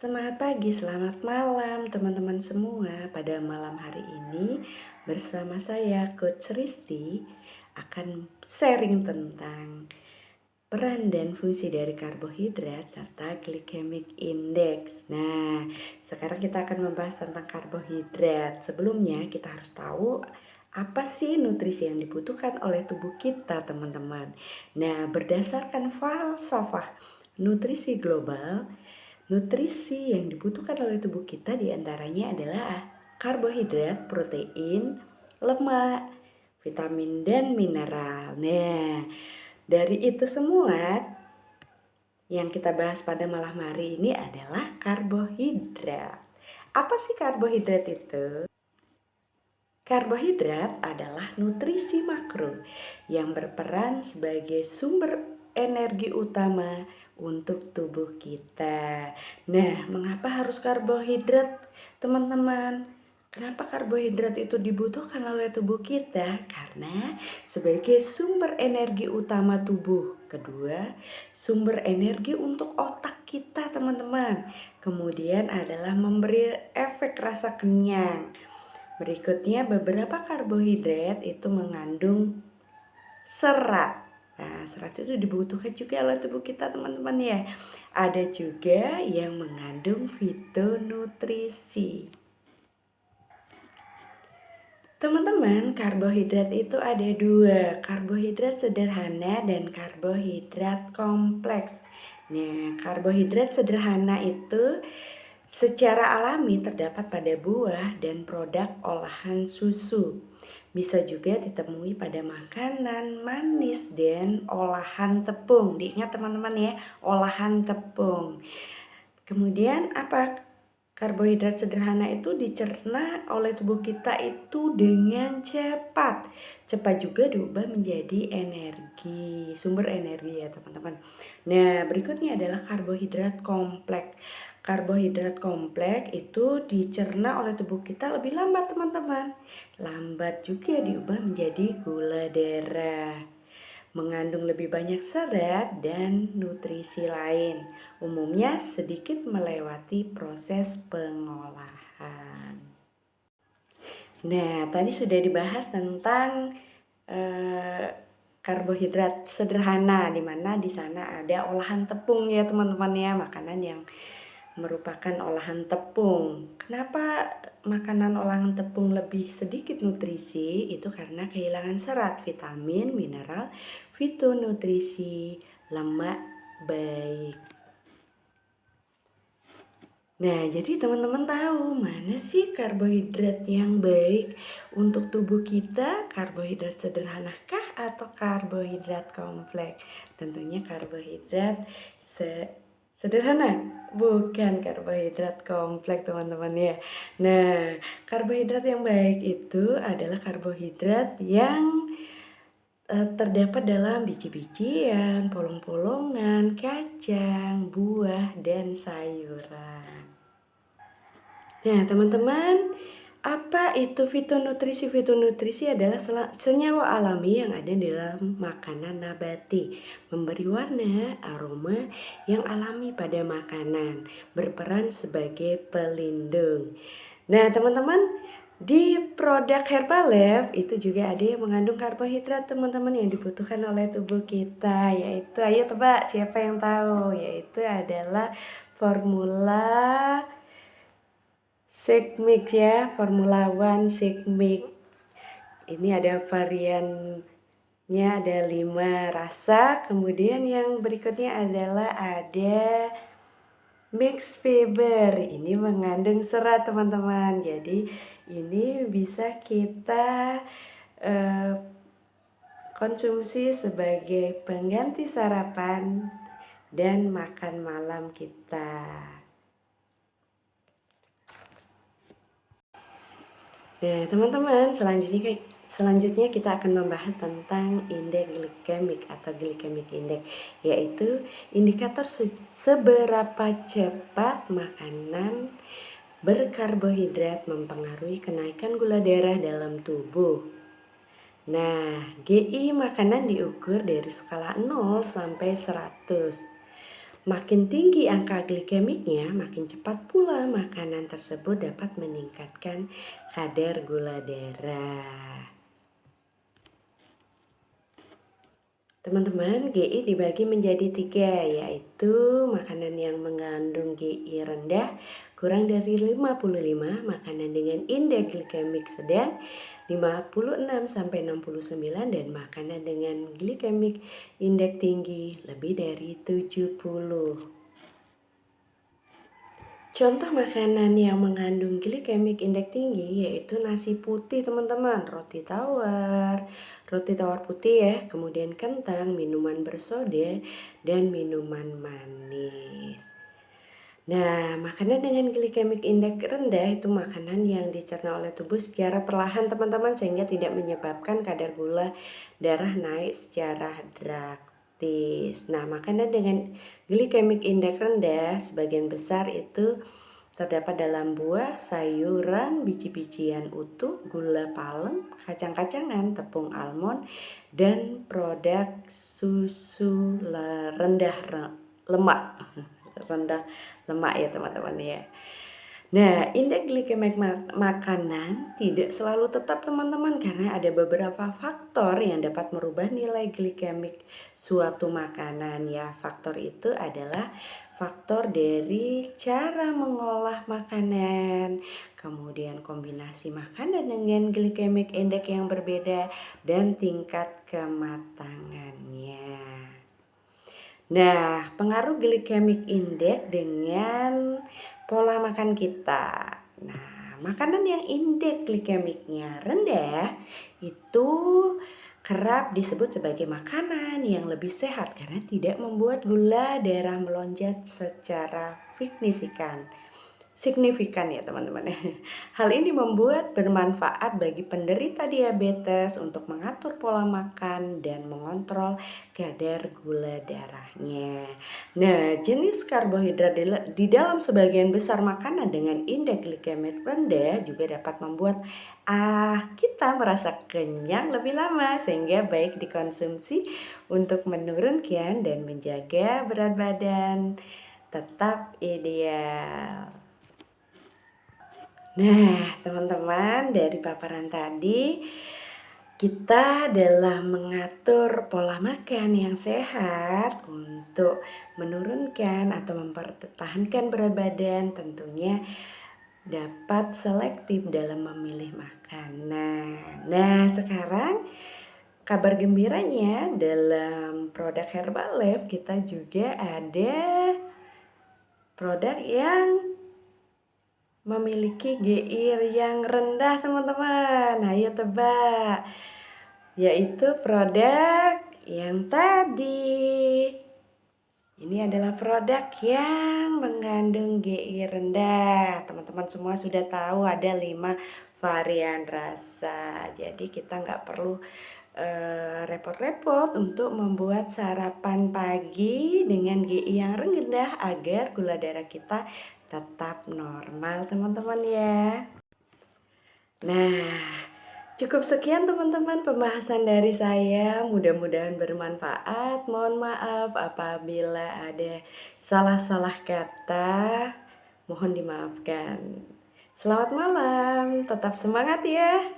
Semangat pagi, selamat malam teman-teman semua. Pada malam hari ini bersama saya Coach Risti akan sharing tentang peran dan fungsi dari karbohidrat serta glycemic index. Nah, sekarang kita akan membahas tentang karbohidrat. Sebelumnya kita harus tahu apa sih nutrisi yang dibutuhkan oleh tubuh kita, teman-teman. Nah, berdasarkan falsafah nutrisi global, nutrisi yang dibutuhkan oleh tubuh kita diantaranya adalah karbohidrat, protein, lemak, vitamin, dan mineral. Nah, dari itu semua yang kita bahas pada malam hari ini adalah karbohidrat. Apa sih karbohidrat itu? Karbohidrat adalah nutrisi makro yang berperan sebagai sumber energi utama untuk tubuh kita. Nah, mengapa harus karbohidrat, teman-teman? Kenapa karbohidrat itu dibutuhkan oleh tubuh kita? Karena sebagai sumber energi utama tubuh. Kedua, sumber energi untuk otak kita, teman-teman. Kemudian adalah memberi efek rasa kenyang. Berikutnya, beberapa karbohidrat itu mengandung serat. Nah, serat itu dibutuhkan juga oleh tubuh kita, teman-teman ya. Ada juga yang mengandung fitonutrisi. Teman-teman, karbohidrat itu ada dua, karbohidrat sederhana dan karbohidrat kompleks. Nah, karbohidrat sederhana itu secara alami terdapat pada buah dan produk olahan susu. Bisa juga ditemui pada makanan manis dan olahan tepung. Diingat teman-teman ya, olahan tepung. Kemudian apa? Karbohidrat sederhana itu dicerna oleh tubuh kita itu dengan cepat. Cepat juga diubah menjadi energi, sumber energi ya teman-teman. Nah, berikutnya adalah karbohidrat kompleks. Karbohidrat kompleks itu dicerna oleh tubuh kita lebih lambat, teman-teman. Lambat juga diubah menjadi gula darah. Mengandung lebih banyak serat dan nutrisi lain. Umumnya sedikit melewati proses pengolahan. Nah, tadi sudah dibahas tentang karbohidrat sederhana, di mana di sana ada olahan tepung ya teman-teman ya, makanan yang merupakan olahan tepung. Kenapa makanan olahan tepung lebih sedikit nutrisi? Itu karena kehilangan serat, vitamin, mineral, fitonutrisi, lemak baik. Nah, jadi teman-teman tahu mana sih karbohidrat yang baik untuk tubuh kita? Karbohidrat sederhana kah atau karbohidrat kompleks? Tentunya karbohidrat sederhana, bukan karbohidrat kompleks teman-teman ya. Nah, karbohidrat yang baik itu adalah karbohidrat yang terdapat dalam biji-bijian, polong-polongan, kacang, buah, dan sayuran. Nah, teman-teman, apa itu fitonutrisi? Fitonutrisi adalah senyawa alami yang ada dalam makanan nabati, memberi warna, aroma yang alami pada makanan, berperan sebagai pelindung. Nah, teman-teman, di produk Herbalife itu juga ada yang mengandung karbohidrat, teman-teman, yang dibutuhkan oleh tubuh kita, yaitu, ayo tebak siapa yang tahu, yaitu adalah formula Shake Mix ya, Formula One Shake Mix. Ini ada variannya, ada 5 rasa. Kemudian yang berikutnya adalah ada Mix Fiber. Ini mengandung serat teman-teman. Jadi ini bisa kita konsumsi sebagai pengganti sarapan dan makan malam kita. Nah, teman-teman, selanjutnya kita akan membahas tentang indeks glikemik atau glycemic index, yaitu indikator seberapa cepat makanan berkarbohidrat mempengaruhi kenaikan gula darah dalam tubuh. Nah, GI makanan diukur dari skala 0 sampai 100. Makin tinggi angka glikemiknya, makin cepat pula makanan tersebut dapat meningkatkan kadar gula darah. Teman-teman, GI dibagi menjadi 3, yaitu makanan yang mengandung GI rendah kurang dari 55, makanan dengan indeks glikemik sedang 56-69, dan makanan dengan glikemik indeks tinggi lebih dari 70. Contoh makanan yang mengandung glikemik indeks tinggi yaitu nasi putih, teman-teman, roti tawar putih ya, kemudian kentang, minuman bersoda, dan minuman manis. Nah, makanan dengan glikemik indeks rendah itu makanan yang dicerna oleh tubuh secara perlahan, teman-teman, sehingga tidak menyebabkan kadar gula darah naik secara drastis. Nah, makanan dengan glikemik indeks rendah sebagian besar itu terdapat dalam buah, sayuran, biji-bijian utuh, gula palem, kacang-kacangan, tepung almond, dan produk susu rendah lemak. Rendah lemak ya, teman-teman ya. Nah, indeks glikemik makanan tidak selalu tetap, teman-teman, karena ada beberapa faktor yang dapat merubah nilai glikemik suatu makanan ya. Faktor itu adalah faktor dari cara mengolah makanan, kemudian kombinasi makanan dengan glikemik indeks yang berbeda, dan tingkat kematangannya. Nah, pengaruh glikemik indeks dengan pola makan kita. Nah, makanan yang indeks glikemiknya rendah itu kerap disebut sebagai makanan yang lebih sehat karena tidak membuat gula darah melonjak secara signifikan ya, teman-teman. Hal ini membuat bermanfaat bagi penderita diabetes untuk mengatur pola makan dan mengontrol kadar gula darahnya. Nah, jenis karbohidrat di dalam sebagian besar makanan dengan indeks glikemik rendah juga dapat membuat kita merasa kenyang lebih lama, sehingga baik dikonsumsi untuk menurunkan dan menjaga berat badan tetap ideal. Nah, teman-teman, dari paparan tadi kita dalam mengatur pola makan yang sehat untuk menurunkan atau mempertahankan berat badan tentunya dapat selektif dalam memilih makanan. Nah, sekarang kabar gembiranya dalam produk Herbalife kita juga ada produk yang memiliki GI yang rendah, teman-teman. Ayo tebak, yaitu produk yang tadi. Ini adalah produk yang mengandung GI rendah. Teman-teman semua sudah tahu ada 5 varian rasa. Jadi kita nggak perlu repot-repot untuk membuat sarapan pagi dengan GI yang rendah agar gula darah kita tetap normal, teman-teman ya. Nah, cukup sekian, teman-teman, pembahasan dari saya. Mudah-mudahan bermanfaat. Mohon maaf apabila ada salah-salah kata. Mohon dimaafkan. Selamat malam, tetap semangat ya.